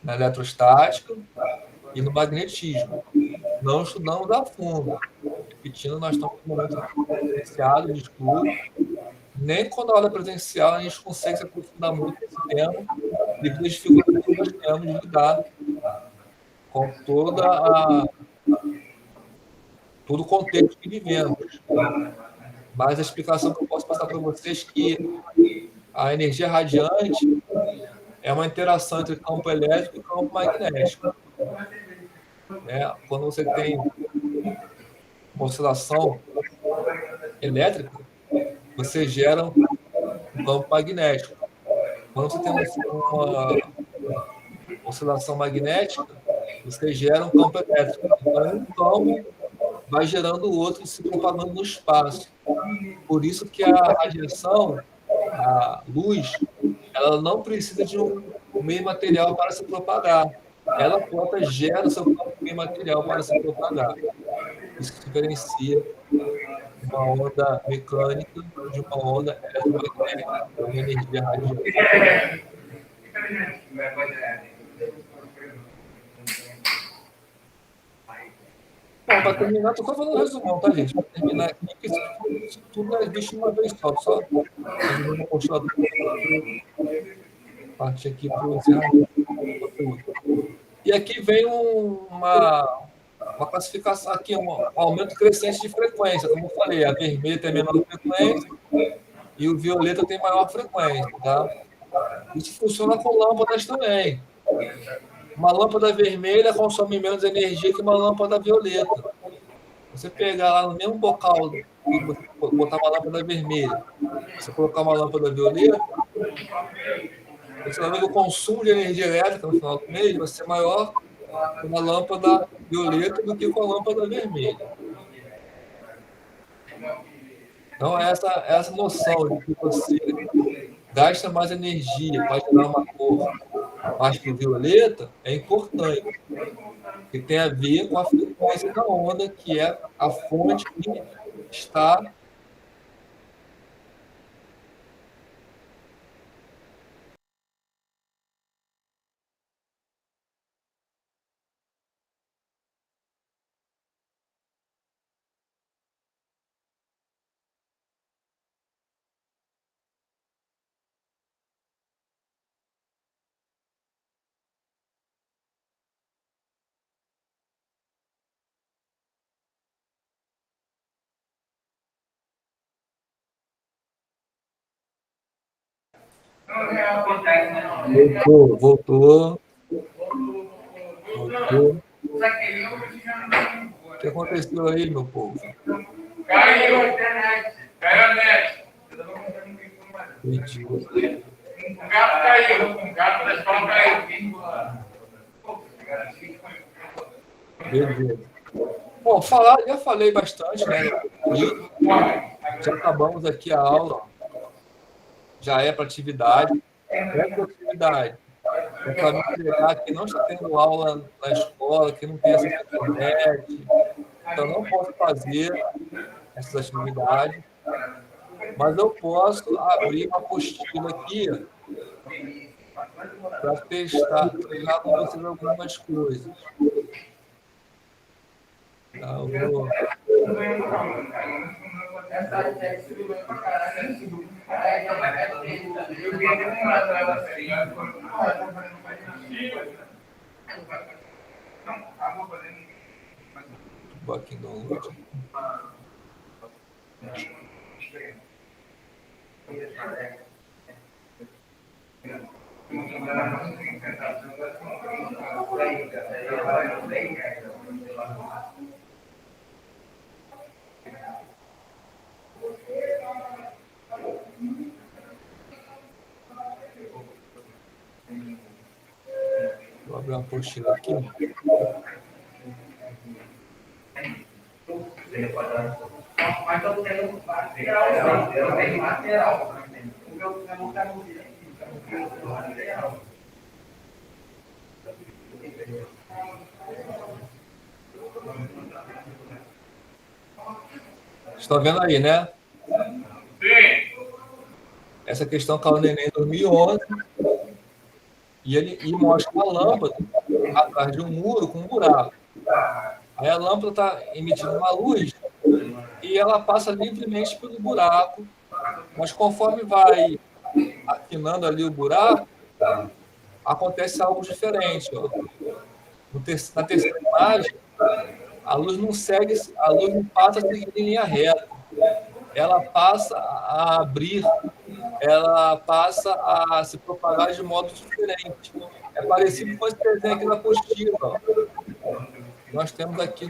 na eletrostática e no magnetismo. Não estudamos a fundo. Repetindo, nós estamos no momento presenciado de estudo. Nem quando a aula é presencial a gente consegue se aprofundar muito nesse tema, devido às dificuldades que nós temos de lidar com todo o contexto que vivemos. Mas a explicação que eu posso passar para vocês é que a energia radiante é uma interação entre campo elétrico e campo magnético. Quando você tem uma oscilação elétrica, você gera um campo magnético. Quando você tem uma oscilação magnética, você gera um campo elétrico. Então, um campo vai gerando o outro se propagando no espaço. Por isso que a radiação, a luz, ela não precisa de um meio material para se propagar. Ela própria gera o seu próprio meio material para se propagar. Isso que diferencia uma onda mecânica de uma onda eletromagnética, de uma energia radiante. Bom, para terminar, estou só falando um resumão, tá, gente? Para terminar aqui, porque isso tudo é visto uma vez só uma constelação. Parte aqui para o encerramento. E aqui vem uma classificação, aqui, um aumento crescente de frequência. Como eu falei, a vermelha tem menor frequência e o violeta tem maior frequência, tá? Isso funciona com lâmpadas também. Uma lâmpada vermelha consome menos energia que uma lâmpada violeta. Você pegar lá no mesmo bocal e botar uma lâmpada vermelha, você colocar uma lâmpada violeta, você vai ver que o consumo de energia elétrica no final do mês vai ser maior com uma lâmpada violeta do que com a lâmpada vermelha. Então, essa noção de que você gasta mais energia para gerar uma cor mais para o violeta é importante, que tem a ver com a frequência da onda, que é a fonte que está Voltou. O que aconteceu aí, meu povo? Caiu a internet. Caiu a net. Mentira. Um gato caiu. Um gato da escola caiu. Beleza. Bom, já falei bastante, né? Já acabamos aqui a aula. Já é para atividade. É para atividade. É para me entregar que não está tendo aula na escola, que não tem acesso à internet. Então, não posso fazer essas atividades. Mas eu posso abrir uma apostila aqui para treinar com vocês algumas coisas. Tá, eu vou... Vou aqui no download. Vou abrir uma apostila aqui. Mas eu tenho material. Eu tenho material. O meu não está no vídeo. Estão vendo aí, né? Sim. Essa questão caiu no Enem em 2011 e ele mostra uma lâmpada atrás de um muro com um buraco. Aí a lâmpada está emitindo uma luz e ela passa livremente pelo buraco, mas conforme vai afinando ali o buraco, acontece algo diferente. Ó. Na terceira imagem, a luz não passa a seguir em linha reta. Ela passa a abrir, ela passa a se propagar de modo diferente. É parecido com esse desenho aqui na apostila. Ó. Nós temos aqui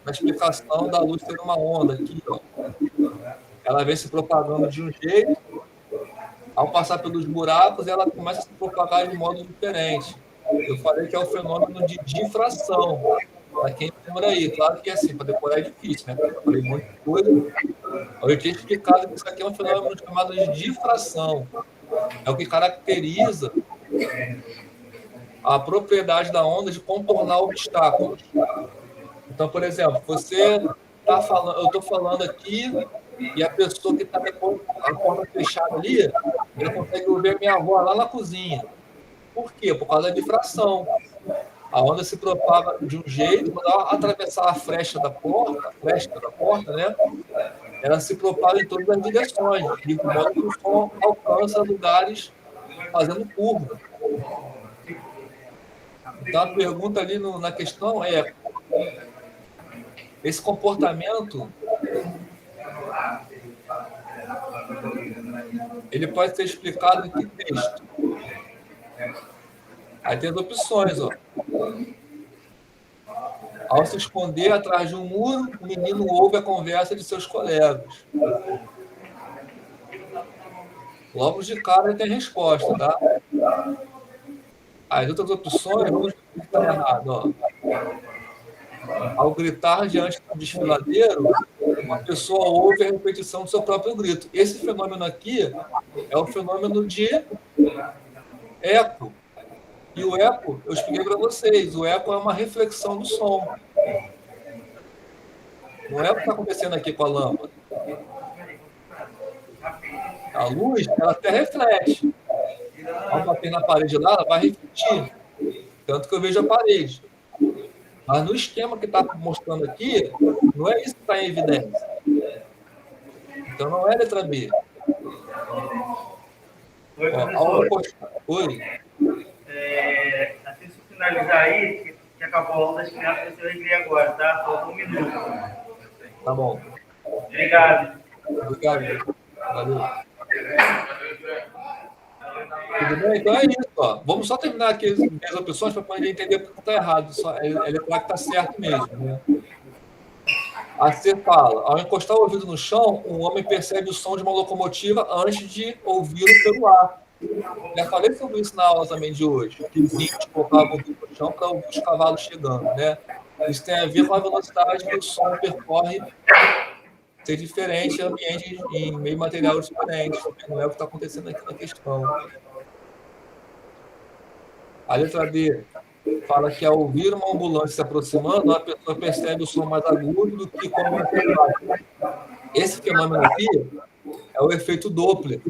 na explicação da luz ter uma onda aqui. Ó. Ela vem se propagando de um jeito Ao passar pelos buracos, ela começa a se propagar de modo diferente. Eu falei que é o fenômeno de difração. Para quem lembra aí, claro que assim, para decorar é difícil, né? Eu falei um monte de coisa. Eu tinha explicado que isso aqui é um fenômeno chamado de difração. É o que caracteriza a propriedade da onda de contornar obstáculos. Então, por exemplo, você está falando, eu estou falando aqui e a pessoa que está com a porta fechada ali, ela consegue ouvir a minha voz lá na cozinha. Por quê? Por causa da difração. A onda se propaga de um jeito, quando ela atravessar a fresta da porta, né? Ela se propaga em todas as direções, de modo que o som alcança lugares fazendo curva. Então, a pergunta ali na questão é: esse comportamento ele pode ser explicado em que texto? Aí tem as opções, ó. Ao se esconder atrás de um muro, o menino ouve a conversa de seus colegas. Logo de cara ele tem a resposta, tá? As outras opções, vamos ver o que está errado, ó. Ao gritar diante do desfiladeiro, uma pessoa ouve a repetição do seu próprio grito. Esse fenômeno aqui é o fenômeno de eco. E o eco, eu expliquei para vocês, o eco é uma reflexão do som. Não é o que está acontecendo aqui com a lâmpada. A luz, ela até reflete. Ao bater na parede lá, ela vai refletir. Tanto que eu vejo a parede. Mas no esquema que está mostrando aqui, não é isso que está em evidência. Então não é letra B. Oi, Ó, professor. Oi. Assim, se finalizar aí, que acabou a aula das crianças, eu entrei agora, tá? Falta 1 minuto. Tá bom. Obrigado. Obrigado. Valeu. Tudo bem? Então é isso. Ó. Vamos só terminar aqui as opções para poder entender porque está errado. Ele fala que está certo mesmo. Né? A C fala: ao encostar o ouvido no chão, um homem percebe o som de uma locomotiva antes de ouvi-lo pelo ar. Já falei sobre isso na aula também de hoje. Que os índios colocavam o ouvido no chão para ouvir os cavalos chegando. Né? Isso tem a ver com a velocidade que o som percorre ser diferente em ambiente em meio material diferente. Não é o que está acontecendo aqui na questão. A letra B fala que ao ouvir uma ambulância se aproximando, a pessoa percebe o som mais agudo do que quando é baixo. Esse fenômeno aqui é o efeito Doppler,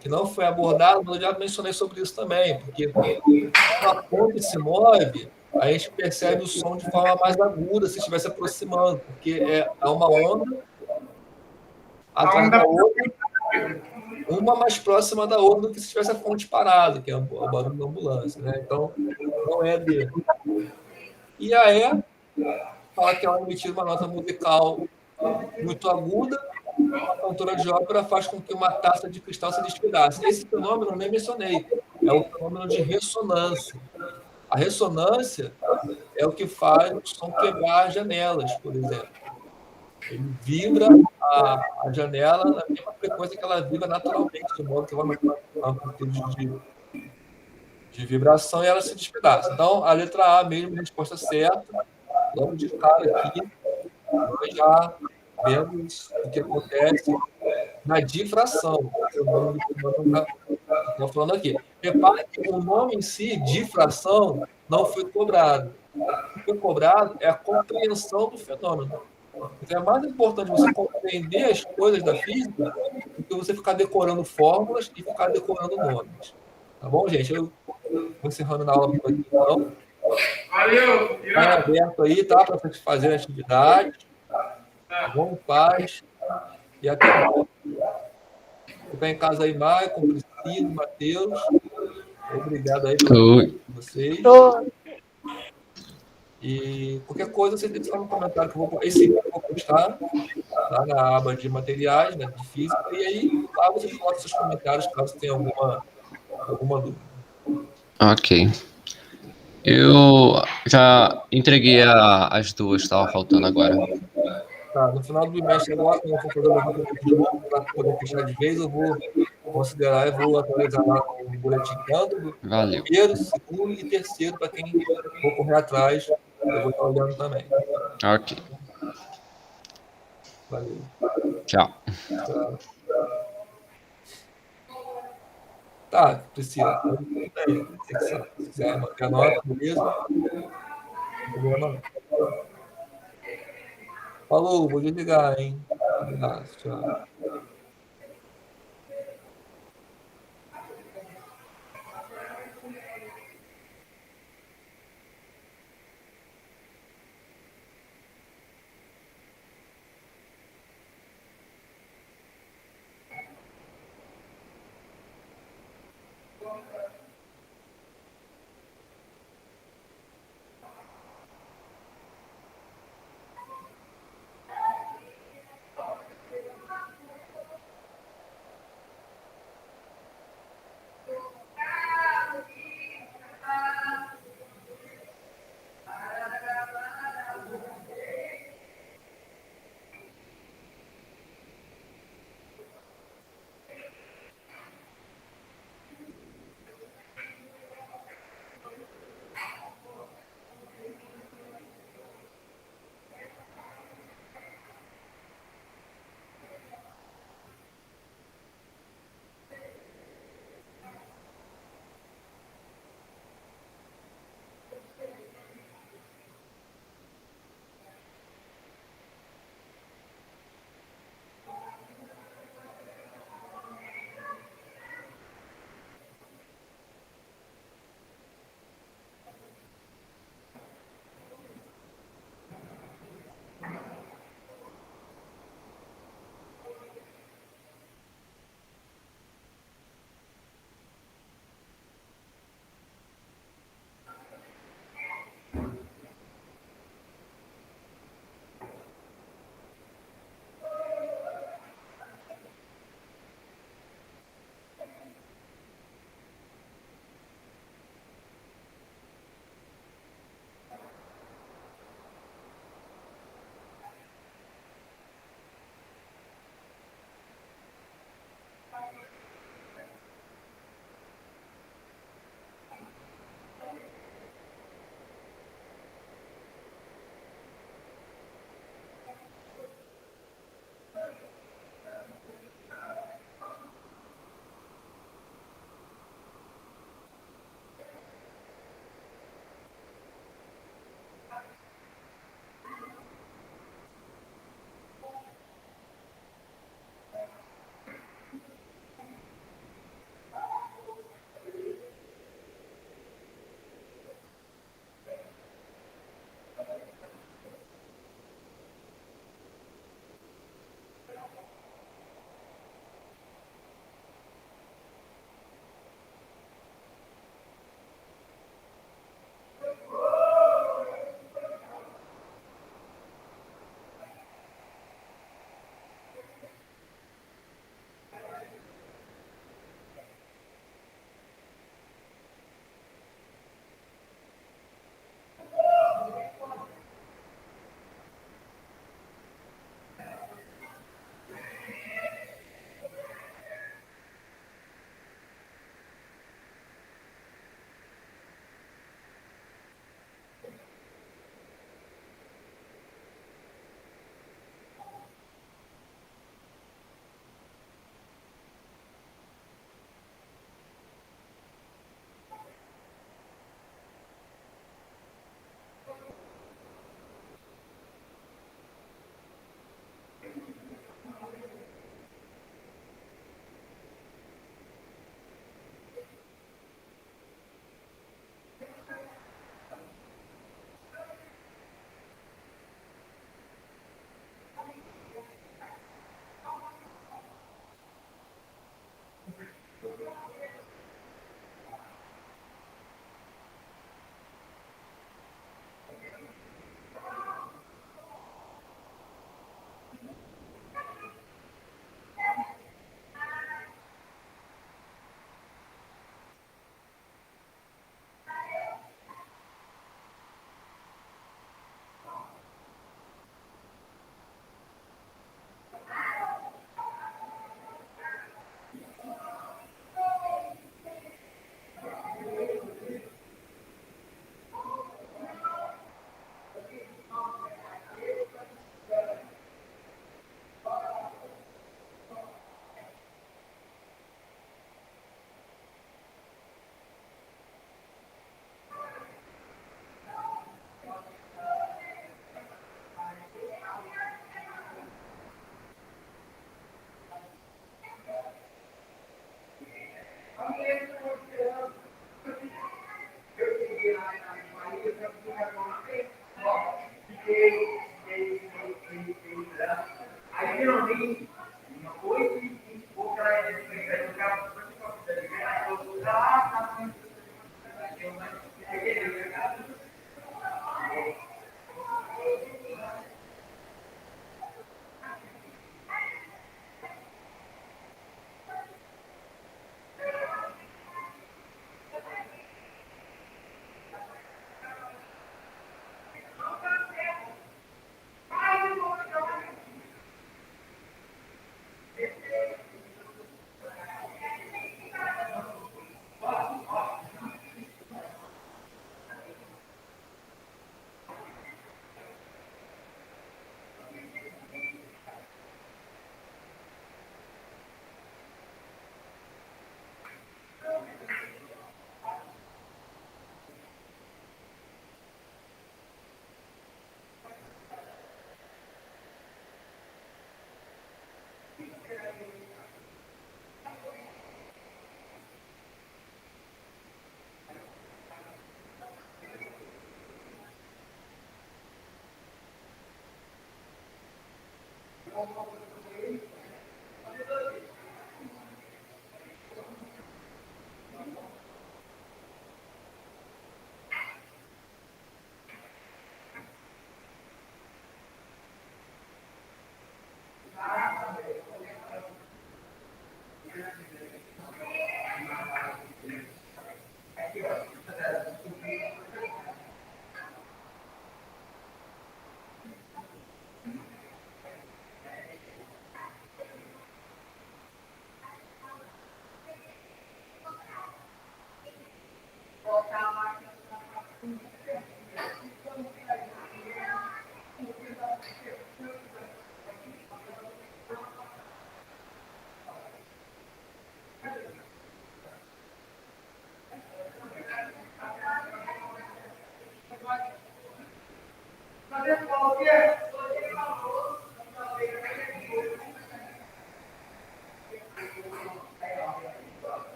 que não foi abordado, mas eu já mencionei sobre isso também, porque quando a ponte se move, a gente percebe o som de forma mais aguda se estiver se aproximando, porque é uma onda atrás da outra, uma mais próxima da outra do que se tivesse a fonte parada, que é o barulho da ambulância. Né? Então, não é B. E a E fala que ela emitir uma nota musical muito aguda, a cantora de ópera faz com que uma taça de cristal se despedace. Esse fenômeno eu nem mencionei, é o fenômeno de ressonância. A ressonância é o que faz o som quebrar as janelas, por exemplo. Ele vibra a janela na mesma frequência que ela vibra naturalmente, de modo que vai uma amplitude de vibração e ela se despedaça. Então, a letra A mesmo, a resposta certa, logo de cara aqui, nós já vemos o que acontece na difração. O nome do que estamos falando aqui. Repare que o nome em si, difração, não foi cobrado. O que foi cobrado é a compreensão do fenômeno. Então, é mais importante você compreender as coisas da física do que você ficar decorando fórmulas e ficar decorando nomes. Tá bom, gente? Eu vou encerrando na aula por aqui, então. Valeu! Está aberto aí, tá? Para vocês fazerem atividade. Tá bom? Paz. E até mais. Ficar em casa aí, Maicon, Priscila, Matheus. Obrigado aí por vocês. E qualquer coisa, você deixa no comentário que eu vou. Esse vídeo eu vou postar lá na aba de materiais, né, de física, e aí lá você coloca seus comentários caso tenha alguma dúvida. Ok. Eu já entreguei as duas, estava faltando agora. Tá, no final do bimestre agora, quando eu for fazer o levantamento de novo, para poder fechar de vez, eu vou considerar, eu vou atualizar lá o boletim tanto do Valeu. primeiro, segundo e terceiro, para quem for correr atrás, eu vou estar olhando também. Ok. Valeu. Tchau. Tchau. Tá, Priscila, tudo bem. Você que sabe. Se quiser manter a nota, beleza? Não tem problema não. Falou, vou desligar, hein? Um abraço, tchau.